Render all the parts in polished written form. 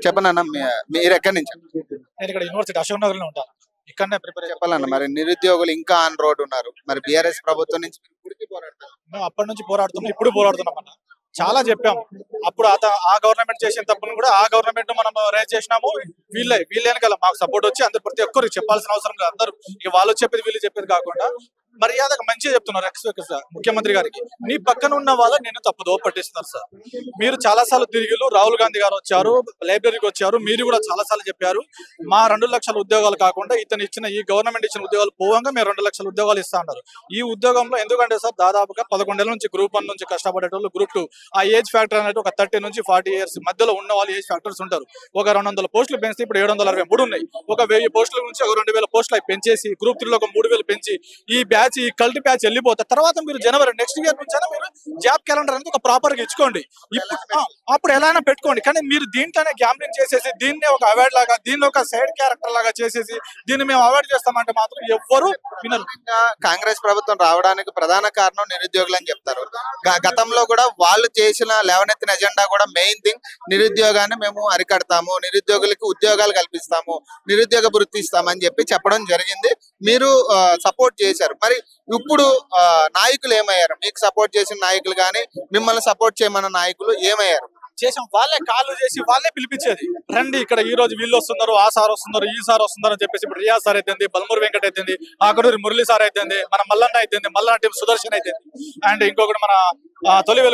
చెప్పనన్నా మీరు ఎక్కడి నుంచి? నేను ఇక్కడ యూనివర్సిటీ అశోక్ నగర్ లో ఉంటాను. ఇక్కడనే ప్రిపేర్ చెప్పాలన్న మరి నిరుద్యోగులు ఇంకా ఆన్ రోడ్ ఉన్నారు. మరి బీఆర్ఎస్ ప్రభుత్వం నుంచి ఇప్పటికీ పోరాడతారు. మేము అప్పటి నుంచి పోరాడుతున్నాం, ఇప్పుడు పోరాడుతున్నాం అన్న. చాలా చెప్పాం. అప్పుడు ఆ గవర్నమెంట్ చేసిన తప్పును కూడా ఆ గవర్నమెంట్ మనం రేజ్ చేసినాము. వీళ్ళే కదా మాకు సపోర్ట్ వచ్చి అందరు ప్రతి ఒక్కరు చెప్పాల్సిన అవసరం లేదు. అందరూ ఇక వాళ్ళు చెప్పేది వీళ్ళు చెప్పేది కాకుండా మర్యాదగా మంచిగా చెప్తున్నారు. ముఖ్యమంత్రి గారికి నీ పక్కన ఉన్న వాళ్ళని నేను తప్పుదో పట్టిస్తున్నారు సార్. మీరు చాలా సార్లు తిరిగిలు, రాహుల్ గాంధీ గారు వచ్చారు, లైబ్రరీకి వచ్చారు, మీరు కూడా చాలా సార్లు చెప్పారు మా 2 లక్షల ఉద్యోగాలు కాకుండా ఈ గవర్నమెంట్ ఇచ్చిన ఉద్యోగాలు పోవంగా మేము 2 లక్షల ఉద్యోగాలు ఇస్తా అన్నారు. ఈ ఉద్యోగంలో ఎందుకంటే సార్ దాదాపుగా 11 ఏళ్ళ నుంచి గ్రూప్ 1 నుంచి కష్టపడేటోళ్ళు, గ్రూప్ 2 ఆ ఏజ్ ఫ్యాక్టర్ అనేది ఒక 30 నుంచి 40 ఇయర్స్ మధ్యలో ఉన్న వాళ్ళు ఏజ్ ఫ్యాక్టర్స్ ఉంటారు. ఒక 200 పోస్టులు పెంచితే ఇప్పుడు 763 ఉన్నాయి. ఒక 1000 పోస్టుల నుంచి ఒక 2000 పోస్టులు పెంచేసి గ్రూప్ 3లో ఒక 3000 పెంచి ఈ కల్టీ బ్యాచ్ వెళ్ళిపోతారు. తర్వాత మీరు జనవరి నెక్స్ట్ ఇయర్ నుంచి మీరు జాబ్ క్యాలెండర్ అనేది ఒక ప్రాపర్ గా ఇచ్చుకోండి. అప్పుడు ఎలా అయినా పెట్టుకోండి. కానీ మీరు దీంట్లోనే గ్యాంబ్లింగ్ చేసేసి దీన్నే ఒక అవార్డ్ లాగా, దీన్ని ఒక సైడ్ క్యారెక్టర్ లాగా చేసేసి దీన్ని మేము అవార్డ్ చేస్తామంటే మాత్రం ఎవ్వరు వినరు. కాంగ్రెస్ ప్రభుత్వం రావడానికి ప్రధాన కారణం నిరుద్యోగులు అని చెప్తారు. గతంలో కూడా వాళ్ళు చేసిన లేవనెత్తిన ఎజెండా కూడా మెయిన్ థింగ్ నిరుద్యోగాన్ని మేము అరికడతాము, నిరుద్యోగులకు ఉద్యోగాలు కల్పిస్తాము, నిరుద్యోగ వృత్తి ఇస్తామని చెప్పడం జరిగింది. మీరు సపోర్ట్ చేశారు. మరి ఇప్పుడు నాయకులు ఏమయ్యారు? మీకు సపోర్ట్ చేసిన నాయకులు కానీ మిమ్మల్ని సపోర్ట్ చేయమన్న నాయకులు ఏమయ్యారు? చేసాం. వాళ్ళే కాళ్ళు చేసి వాళ్ళే పిలిపించేది. రండి ఇక్కడ ఈ రోజు వీళ్ళు వస్తున్నారు, ఆ సార్ వస్తున్నారు, ఈ సార్ వస్తున్నారు అని చెప్పేసి ఇప్పుడు రియాజ్ సార్ అయితేంది, బల్మూరి వెంకట అయితేంది, ఆకడూరి మురళి సార్ అయితేంది, మన మల్లన్న అయితేంది, మల్లన్న టీం సుదర్శన్ అయితేంది, అండ్ ఇంకొకటి మన తొలి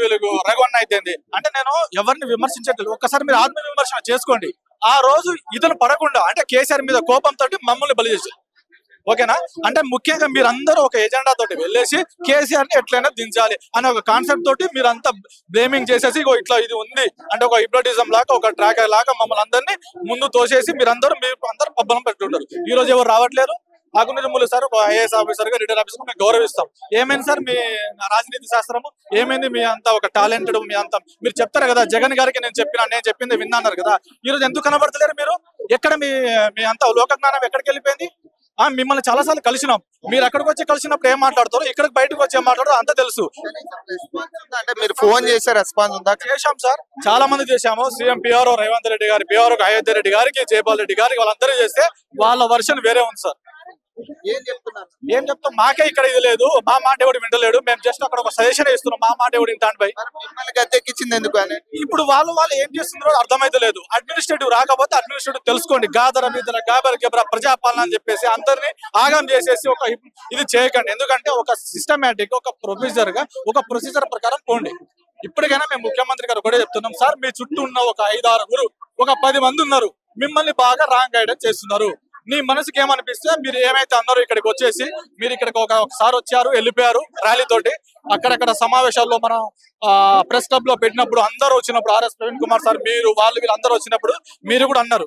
వెలుగు రఘువన్న అయితేంది. అంటే నేను ఎవరిని విమర్శించట్లేదు. ఒక్కసారి మీరు ఆత్మ విమర్శన చేసుకోండి. ఆ రోజు ఇతను పడకుండా అంటే కేసీఆర్ మీద కోపంతో మమ్మల్ని బలి చేశారు. ఓకేనా? అంటే ముఖ్యంగా మీరందరూ ఒక ఎజెండా తోటి వెళ్ళేసి కేసీఆర్ ని ఎట్లయినా దించాలి అనే ఒక కాన్సెప్ట్ తోటి మీరంతా బ్లేమింగ్ చేసేసి ఇట్లా ఇది ఉంది అంటే ఒక హిప్నోటిజం లాగా, ఒక ట్రాకర్ లాగా మమ్మల్ని అందరినీ ముందు తోసేసి మీరు అందరూ పబ్బలం పెట్టుకుంటారు. ఈ రోజు ఎవరు రావట్లేరు. ఆకునూరి మురళి సార్ ఒక ఐఏఎస్ ఆఫీసర్ గా, రిటైర్ ఆఫీసర్ మేము గౌరవిస్తాం. ఏమైంది సార్ మీ రాజనీతి శాస్త్రము? ఏమైంది మీ అంతా ఒక టాలెంటెడ్? మీ అంతా మీరు చెప్తారు కదా, జగన్ గారికి నేను చెప్పింది విన్నాన్నారు కదా. ఈ రోజు ఎందుకు కనబడతలేరు మీరు? ఎక్కడ మీ అంతా లోక జ్ఞానం ఎక్కడికి వెళ్ళిపోయింది? మిమ్మల్ని చాలా సార్లు కలిసినాం. మీరు అక్కడికి వచ్చి కలిసినప్పుడు ఏం మాట్లాడతారు, ఇక్కడికి బయటకు వచ్చి ఏం మాట్లాడతారు అంతా తెలుసు. అంటే మీరు ఫోన్ చేసే రెస్పాన్స్ ఉందా? చేశాం సార్, చాలా మంది చేశాము. సీఎం పిఆర్ఓ రేవంత్ రెడ్డి గారి, పిఆర్ఓ అయోధ్య రెడ్డి గారికి, జయపాల్ రెడ్డి గారికి, వాళ్ళందరూ చేస్తే వాళ్ళ వర్షన్ వేరే ఉంది సార్. ఏం చెప్తాం? మాకే ఇక్కడ ఇది లేదు, మా మాట ఎవడు వింటలేడు, మేము జస్ట్ అక్కడ ఒక సజెషన్ ఇస్తున్నాం, మా మాట ఎవడు వింటాను బై. గద్దెక్కించింది ఎందుకు అని ఇప్పుడు వాళ్ళు ఏం చేస్తున్నారో అర్థమైతే లేదు. అడ్మినిస్ట్రేటివ్ రాకపోతే అడ్మినిస్ట్రేటివ్ తెలుసుకోండి. గాబర్ ప్రజాపాలన అని చెప్పేసి అందరినీ ఆగం చేసేసి ఒక ఇది చేయకండి. ఎందుకంటే ఒక సిస్టమేటిక్, ఒక ప్రొసీజర్ ప్రకారం పోండి. ఇప్పటికైనా మేము ముఖ్యమంత్రి గారు కూడా చెప్తున్నాం సార్, మీ చుట్టూ ఉన్న ఒక 5-6 ఒక 10 మంది ఉన్నారు, మిమ్మల్ని బాగా రాంగ్ గైడెన్స్ చేస్తున్నారు. నీ మనసుకి ఏమనిపిస్తే మీరు ఏమైతే అన్నారో ఇక్కడికి వచ్చేసి మీరు ఇక్కడికి ఒకసారి వచ్చారు, వెళ్ళిపోయారు ర్యాలీ తోటి. అక్కడక్కడ సమావేశాల్లో మనం ప్రెస్ క్లబ్ లో పెట్టినప్పుడు అందరూ వచ్చినప్పుడు ఆర్ఎస్ ప్రవీణ్ కుమార్ సార్, వీళ్ళందరూ వచ్చినప్పుడు మీరు కూడా అన్నారు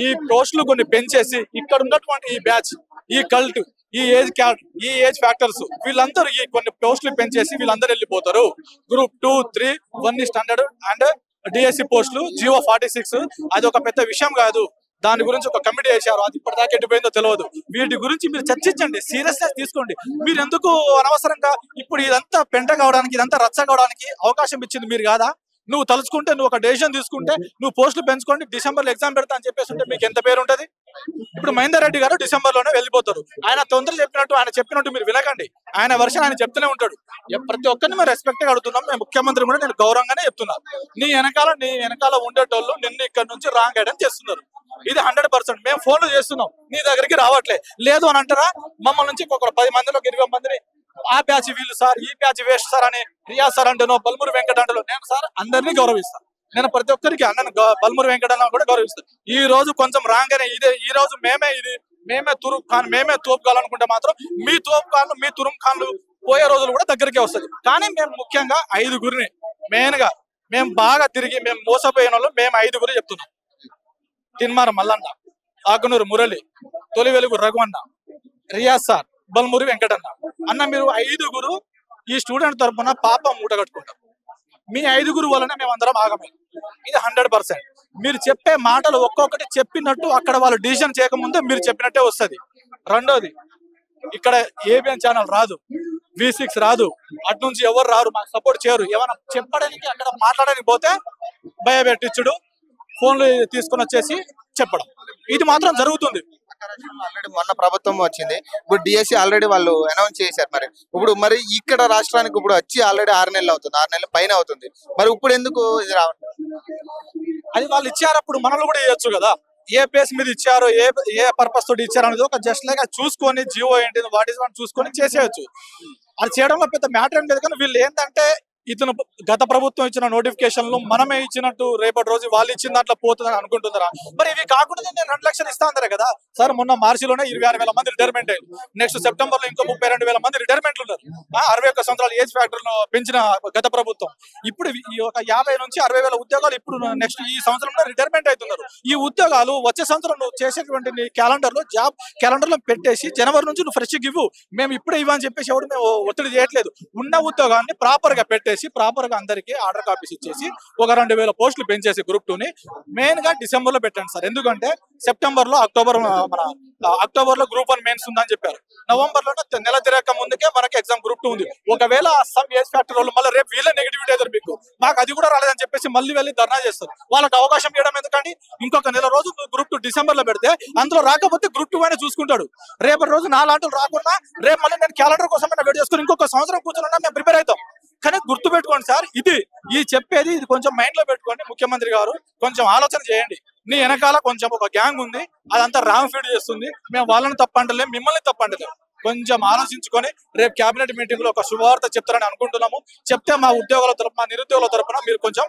ఈ పోస్టులు కొన్ని పెంచేసి ఇక్కడ ఉన్నటువంటి ఈ బ్యాచ్, ఈ కల్ట్, ఈ ఏజ్ ఫ్యాక్టర్స్ వీళ్ళందరూ ఈ కొన్ని పోస్టులు పెంచేసి వీళ్ళందరూ వెళ్ళిపోతారు. గ్రూప్ 2, 3, 1 స్టాండర్డ్ అండ్ డిఎస్సి పోస్టులు జియో 46 అది ఒక పెద్ద విషయం కాదు. దాని గురించి ఒక కమిటీ వేశారు, అది ఇప్పటిదాకా ఎట్టిపోయిందో తెలియదు. వీటి గురించి మీరు చర్చించండి, సీరియస్నెస్ తీసుకోండి. మీరు ఎందుకు అనవసరంగా ఇప్పుడు ఇదంతా పెంట కావడానికి, ఇదంతా రచ్చ కావడానికి అవకాశం ఇచ్చింది మీరు కాదా? నువ్వు తలుచుకుంటే, నువ్వు ఒక డెసిషన్ తీసుకుంటే నువ్వు పోస్టులు పెంచుకోండి, డిసెంబర్లో ఎగ్జామ్ పెడతా అని చెప్పేసి ఉంటే మీకు ఎంత పేరు ఉంటుంది? ఇప్పుడు మహేందర్ రెడ్డి గారు డిసెంబర్ లోనే వెళ్ళిపోతారు. ఆయన తొందర చెప్పినట్టు మీరు వినకండి. ఆయన వర్షన్ ఆయన చెప్తూనే ఉంటాడు. ప్రతి ఒక్కరిని మేము రెస్పెక్ట్ గా అడుగుతున్నాం. మేము ముఖ్యమంత్రి కూడా నేను గౌరవంగానే చెప్తున్నాను. నీ వెనకాల ఉండేటోళ్ళు నిన్ను ఇక్కడ నుంచి రాంగ్ గైడెన్స్ చేస్తున్నారు. ఇది 100%. మేము ఫోన్లు చేస్తున్నాం, నీ దగ్గరికి రావట్లే. లేదు అని అంటారా? మమ్మల్ని నుంచి ఒక 10 మందిలో 20 మందిని ఆ బ్యాచ్ వీళ్ళు సార్, ఈ బ్యాచ్ వేస్ట్ సార్ అని రియాజ్ సార్ అంటేనో, బల్మూరి వెంకట అంటేనో, నేను సార్ అందరినీ గౌరవిస్తాను. నేను ప్రతి ఒక్కరికి అన్నను బల్మూరి వెంకట కూడా గౌరవిస్తాను. ఈ రోజు కొంచెం రాంగ్ అనే ఈ రోజు మేమే తురుం ఖాన్, మేమే తోపు కాలనుకుంటే మాత్రం మీ తోపు ఖాన్లు, మీ తురుం ఖాన్లు పోయే రోజులు కూడా దగ్గరికే వస్తుంది. కానీ మేము ముఖ్యంగా 5 మెయిన్ గా మేము బాగా తిరిగి మేము మోసపోయిన వాళ్ళు మేము 5 చెప్తున్నాం. తిన్మార మల్లన్న, ఆకునూరు మురళి, తొలి వెలుగు రఘువన్న, రియాజ్ సార్, బల్మూరి వెంకటన్న అన్న, మీరు 5 ఈ స్టూడెంట్ తరఫున పాపం మూట కట్టుకుంటాం. మీ 5 వలన మేమందరం ఆగమే. ఇది 100%. మీరు చెప్పే మాటలు ఒక్కొక్కటి చెప్పినట్టు అక్కడ వాళ్ళు డిసిషన్ చేయకముందే మీరు చెప్పినట్టే వస్తుంది. రెండోది, ఇక్కడ ఏబిఎన్ ఛానల్ రాదు, V6 రాదు, అటు నుంచి ఎవరు రారు, మాకు సపోర్ట్ చేయరు. ఏమైనా చెప్పడానికి, అక్కడ మాట్లాడడానికి పోతే భయపెట్టించుడు, ఫోన్లు తీసుకొని వచ్చేసి చెప్పడం, ఇది మాత్రం జరుగుతుంది. ఆల్రెడీ మొన్న ప్రభుత్వం వచ్చింది, ఇప్పుడు డిఎస్సి ఆల్రెడీ వాళ్ళు అనౌన్స్ చేశారు. మరి ఇక్కడ రాష్ట్రానికి ఇప్పుడు వచ్చి ఆల్రెడీ 6 నెలలు అవుతుంది, 6 నెలల పైన అవుతుంది. మరి ఇప్పుడు ఎందుకు ఇది రావట్లేదు? అది వాళ్ళు ఇచ్చారు, అప్పుడు మనల్ని కూడా ఇవ్వచ్చు కదా. ఏ బేస్ మీద ఇచ్చారో, ఏ పర్పస్ తోటి ఇచ్చారు అనేది ఒక జస్ట్ లైక్ చూసుకొని జియో ఏంటి వాట్ ఈస్ వాట్ చూసుకొని చేసేయచ్చు. అది చేయడంలో పెద్ద మ్యాటర్ ఏం లేదు. కానీ వీళ్ళు ఏంటంటే ఇతను గత ప్రభుత్వం ఇచ్చిన నోటిఫికేషన్లు మనమే ఇచ్చినట్టు రేపటి రోజు వాళ్ళు ఇచ్చిన దాంట్లో పోతుందని అనుకుంటున్నారా? మరి ఇవి కాకుండా నేను 2 లక్షలు ఇస్తా అంటారు కదా సార్. మొన్న మార్చిలోనే 26,000 మంది రిటైర్మెంట్ అయ్యారు. నెక్స్ట్ సెప్టెంబర్ లో ఇంకో 32,000 మంది రిటైర్మెంట్లు ఉన్నారు. 61 సంవత్సరాల ఏజ్ ఫ్యాక్టర్ పెంచిన గత ప్రభుత్వం ఇప్పుడు ఒక 50 నుంచి 60,000 ఉద్యోగాలు ఇప్పుడు నెక్స్ట్ ఈ సంవత్సరంలో రిటైర్మెంట్ అవుతున్నారు. ఈ ఉద్యోగాలు వచ్చే సంవత్సరం నువ్వు చేసేటువంటి క్యాలెండర్ లో జాబ్ క్యాలెండర్ లో పెట్టేసి జనవరి నుంచి నువ్వు ఫ్రెష్ గివ్వు, మేము ఇప్పుడే ఇవ్వని చెప్పేసి ఎవరు మేము ఒత్తిడి చేయట్లేదు. ఉన్న ఉద్యోగాన్ని ప్రాపర్ గా పెట్టేసి ప్రాపర్ గా అందరికి ఆర్డర్ కాపీస్ ఇచ్చేసి ఒక 2,000 పోస్టులు పెంచేసి గ్రూప్ 2 ని మెయిన్ గా డిసెంబర్ లో పెట్టండి సార్. ఎందుకంటే సెప్టెంబర్ లో అక్టోబర్ లో గ్రూప్ 1 మెయిన్స్ ఉందని చెప్పారు. నవంబర్ లో నెల తిరగక ముందుకే మనకి ఎగ్జామ్ గ్రూప్ 2 ఉంది. ఒకవేళ సమ్ ఏజ్ ఫ్యాక్టర్ వాళ్ళు మళ్ళీ రేపు వీళ్ళే నెగిటివిటీ అవుతారు, మీకు మాకు అది కూడా రాలేదని చెప్పేసి మళ్ళీ వెళ్ళి ధర్నా చేస్తారు. వాళ్ళకి అవకాశం ఇవ్వడం ఎందుకండి? ఇంకొక నెల రోజు గ్రూప్ 2 డిసెంబర్ లో పెడితే అందులో రాకపోతే గ్రూప్ 2 అయినా చూసుకుంటాడు. రేపటి రోజు నా లాంటి రాకుండా రేపు మళ్ళీ నేను క్యాలెండర్ కోసం వెయిట్ చేసుకుని ఇంకొక సంవత్సరం కూర్చొని మేము ప్రిపేర్ అవుతాం. కానీ గుర్తు పెట్టుకోండి సార్, ఇది చెప్పేది ఇది కొంచెం మైండ్ లో పెట్టుకోండి. ముఖ్యమంత్రి గారు కొంచెం ఆలోచన చేయండి. నీ వెనకాల కొంచెం ఒక గ్యాంగ్ ఉంది, అదంతా రాంగ్ ఫీడ్ చేస్తుంది. మేము వాళ్ళని తప్పంటలేం, మిమ్మల్ని తప్పంటలేం. కొంచెం ఆలోచించుకొని రేపు కేబినెట్ మీటింగ్ లో ఒక శుభవార్త చెప్తారని అనుకుంటున్నాము. చెప్తే మా ఉద్యోగాల తరపున, మా నిరుద్యోగుల తరపున మీరు కొంచెం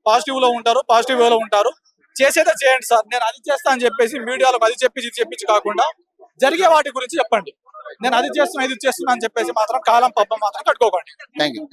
పాజిటివ్ లో ఉంటారు, పాజిటివ్ వేలో ఉంటారు. చేసేదే చేయండి సార్. నేను అది చేస్తా అని చెప్పేసి మీడియాలో అది చెప్పించి ఇది చెప్పించి కాకుండా జరిగే వాటి గురించి చెప్పండి. నేను అది చేస్తున్నా ఇది చేస్తున్నా అని చెప్పేసి మాత్రం కాలం పబ్బం మాత్రం కట్టుకోకండి. Thank you.